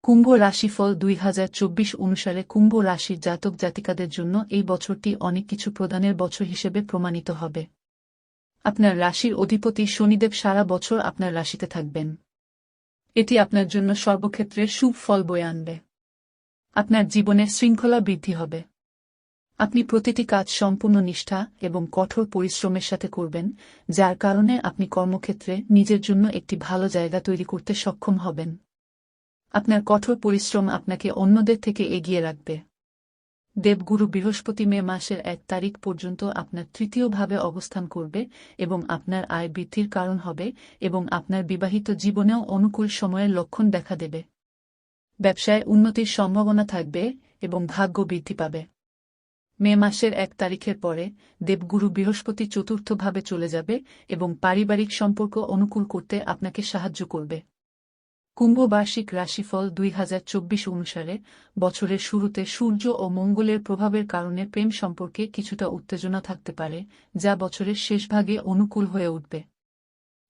কুম্ভ রাশিফল 2024 অনুসারে কুম্ভ রাশির জাতক জাতিকাদের জন্য এই বছরটি অনেক কিছু প্রদানের বছর হিসেবে প্রমাণিত হবে। আপনার রাশির অধিপতি শনিদেব সারা বছর আপনার রাশিতে থাকবেন। এটি আপনার জন্য সর্বক্ষেত্রে শুভ ফল বয়ে আনবে। আপনার জীবনে শৃঙ্খলা বৃদ্ধি হবে। আপনি প্রতিটি কাজ সম্পূর্ণ নিষ্ঠা এবং কঠোর পরিশ্রমের সাথে করবেন, যার কারণে আপনি কর্মক্ষেত্রে নিজের জন্য একটি ভালো জায়গা তৈরি করতে সক্ষম হবেন। আপনার কঠোর পরিশ্রম আপনাকে অন্যদের থেকে এগিয়ে রাখবে। দেবগুরু বৃহস্পতি মে মাসের 1 তারিখ পর্যন্ত আপনার তৃতীয় ভাবে অবস্থান করবে এবং আপনার আয় বৃদ্ধির কারণ হবে এবং আপনার বিবাহিত জীবনেও অনুকূল সময়ের লক্ষণ দেখা দেবে। ব্যবসায় উন্নতির সম্ভাবনা থাকবে এবং ভাগ্য বৃদ্ধি পাবে। মে মাসের 1 তারিখের পরে দেবগুরু বৃহস্পতি চতুর্থভাবে চলে যাবে এবং পারিবারিক সম্পর্ক অনুকূল করতে আপনাকে সাহায্য করবে। কুম্ভ বার্ষিক রাশিফল 2024 অনুসারে বছরের শুরুতে সূর্য ও মঙ্গলের প্রভাবের কারণে প্রেম সম্পর্কে কিছুটা উত্তেজনা থাকতে পারে, যা বছরের শেষভাগে অনুকূল হয়ে উঠবে।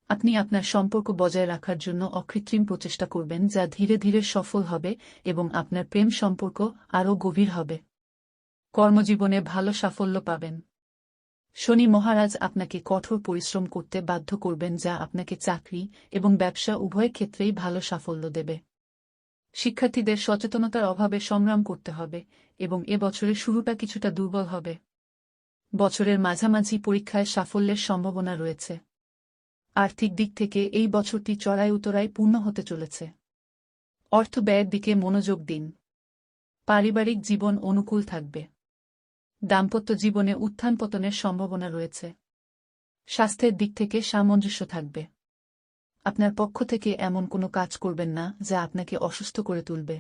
আপনি আপনার সম্পর্ক বজায় রাখার জন্য অকৃত্রিম প্রচেষ্টা করবেন, যা ধীরে ধীরে সফল হবে এবং আপনার প্রেম সম্পর্ক আরও গভীর হবে। কর্মজীবনে ভালো সাফল্য পাবেন। শনি মহারাজ আপনাকে কঠোর পরিশ্রম করতে বাধ্য করবেন, যা আপনাকে চাকরি এবং ব্যবসা উভয় ক্ষেত্রেই ভালো সাফল্য দেবে। শিক্ষার্থীদের সচেতনতার অভাবে সংগ্রাম করতে হবে এবং এ বছরের শুরুটা কিছুটা দুর্বল হবে। বছরের মাঝামাঝি পরীক্ষায় সাফল্যের সম্ভাবনা রয়েছে। আর্থিক দিক থেকে এই বছরটি চড়াই উতরাই পূর্ণ হতে চলেছে। অর্থ ব্যয়ের দিকে মনোযোগ দিন। পারিবারিক জীবন অনুকূল থাকবে। দাম্পত্য জীবনে উত্থান পতনের সম্ভাবনা রয়েছে। স্বাস্থ্যের দিক থেকে সামঞ্জস্য থাকবে। আপনার পক্ষ থেকে এমন কোনো কাজ করবেন না যা আপনাকে অসুস্থ করে তুলবে।